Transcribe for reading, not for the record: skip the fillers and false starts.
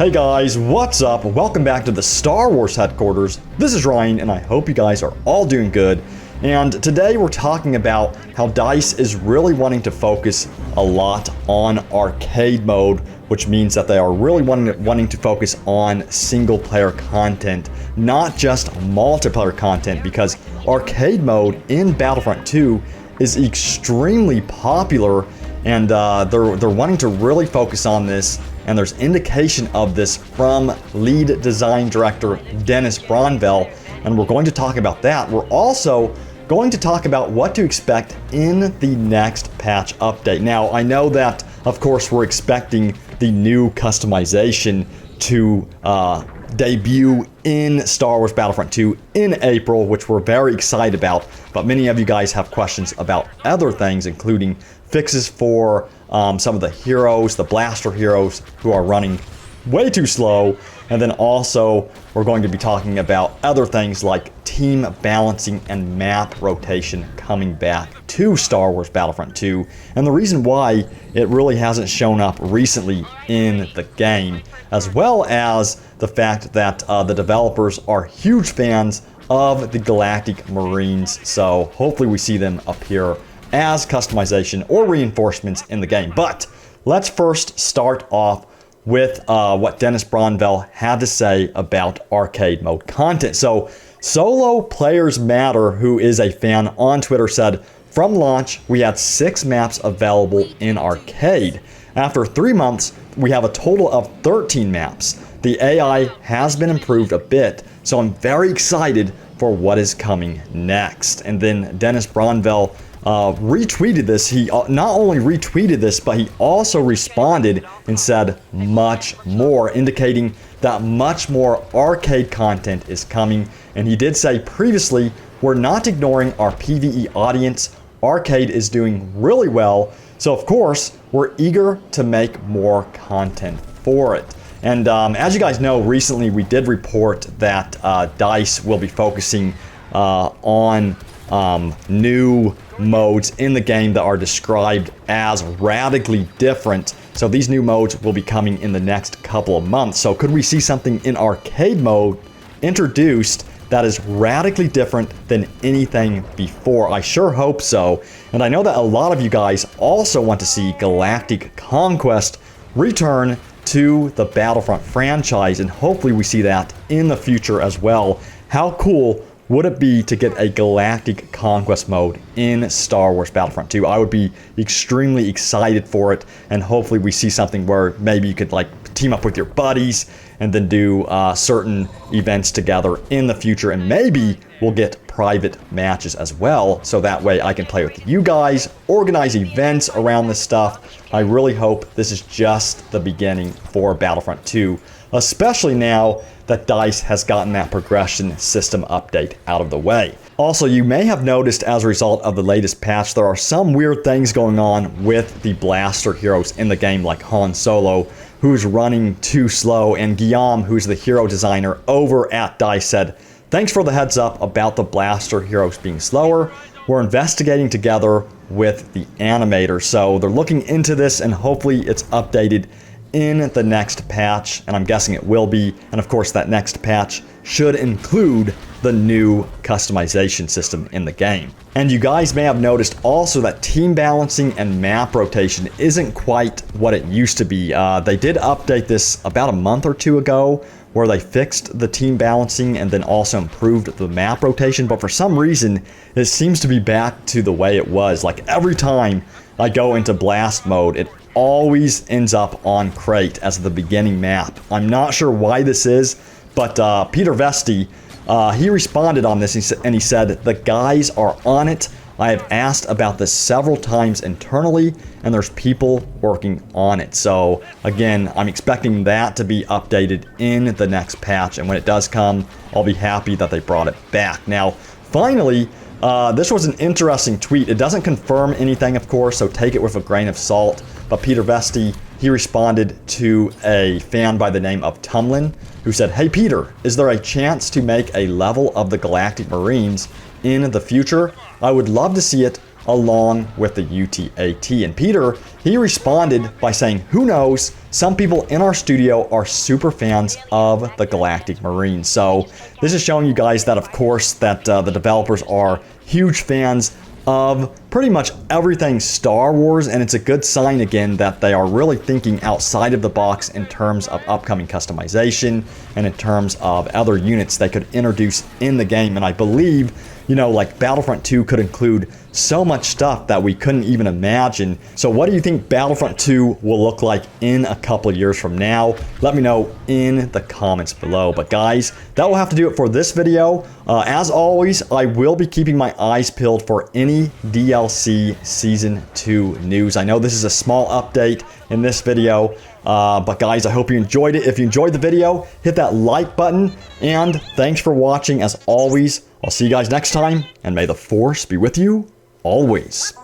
Hey guys, what's up? Welcome back to the Star Wars headquarters. This is Ryan, and I hope you guys are all doing good. And today we're talking about how DICE is really wanting to focus a lot on arcade mode, which means that they are really wanting to focus on single-player content, not just multiplayer content, because arcade mode in Battlefront 2 is extremely popular, and they're wanting to really focus on this. And there's indication of this from lead design director Dennis Bronville, and we're going to talk about that. We're also going to talk about what to expect in the next patch update. Now, I know that, of course, we're expecting the new customization to debut in Star Wars Battlefront 2 in April, which we're very excited about, but many of you guys have questions about other things, including fixes for some of the heroes, the blaster heroes, who are running way too slow. And then also, we're going to be talking about other things like team balancing and map rotation coming back to Star Wars Battlefront 2, and the reason why it really hasn't shown up recently in the game, as well as the fact that the developers are huge fans of the Galactic Marines, so hopefully we see them appear as customization or reinforcements in the game. But let's first start off with what Dennis Bronville had to say about arcade mode content. So Solo Players Matter, who is a fan on Twitter, said, from launch, we had 6 maps available in arcade. After 3 months, we have a total of 13 maps. The AI has been improved a bit, so I'm very excited for what is coming next. And then Dennis Bronville retweeted this. He not only retweeted this, but he also responded and said much more, indicating that much more arcade content is coming. And he did say previously, we're not ignoring our PVE audience. Arcade is doing really well. So of course, we're eager to make more content for it. And as you guys know, recently we did report that DICE will be focusing on new modes in the game that are described as radically different. So these new modes will be coming in the next couple of months. So could we see something in arcade mode introduced that is radically different than anything before? I sure hope so. And I know that a lot of you guys also want to see Galactic Conquest return to the Battlefront franchise, and hopefully we see that in the future as well. How cool would it be to get a Galactic Conquest mode in Star Wars Battlefront 2? I would be extremely excited for it, and hopefully we see something where maybe you could like team up with your buddies and then do certain events together in the future, and maybe we'll get private matches as well, so that way I can play with you guys, organize events around this stuff. I really hope this is just the beginning for Battlefront 2, especially now that DICE has gotten that progression system update out of the way. Also, you may have noticed as a result of the latest patch, there are some weird things going on with the blaster heroes in the game, like Han Solo, who's running too slow, and Guillaume, who's the hero designer over at DICE, said, thanks for the heads up about the blaster heroes being slower. We're investigating together with the animator. So they're looking into this, and hopefully it's updated in the next patch, and I'm guessing it will be. And of course, that next patch should include the new customization system in the game. And you guys may have noticed also that team balancing and map rotation isn't quite what it used to be. They did update this about a month or two ago, where they fixed the team balancing and then also improved the map rotation, but for some reason it seems to be back to the way it was. Like every time I go into blast mode, it always ends up on Crate as the beginning map. I'm not sure why this is, but Peter Vesti, he responded on this, and he said, the guys are on it. I have asked about this several times internally, and there's people working on it. So again, I'm expecting that to be updated in the next patch, and when it does come, I'll be happy that they brought it back. Now, finally, this was an interesting tweet. It doesn't confirm anything, of course, so take it with a grain of salt. But Peter Vesti, he responded to a fan by the name of Tumlin, who said, hey Peter, is there a chance to make a level of the Galactic Marines in the future? I would love to see it along with the UTAT. And Peter, he responded by saying, who knows, some people in our studio are super fans of the Galactic Marine. So this is showing you guys that, of course, that the developers are huge fans of pretty much everything Star Wars, and it's a good sign again that they are really thinking outside of the box in terms of upcoming customization and in terms of other units they could introduce in the game. And I believe, you know, like Battlefront 2 could include so much stuff that we couldn't even imagine. So what do you think Battlefront 2 will look like in a couple of years from now? Let me know in the comments below. But guys, that will have to do it for this video. As always, I will be keeping my eyes peeled for any DLC Season 2 news. I know this is a small update in this video, but guys, I hope you enjoyed it. If you enjoyed the video, hit that like button, and thanks for watching as always. I'll see you guys next time, and may the Force be with you always.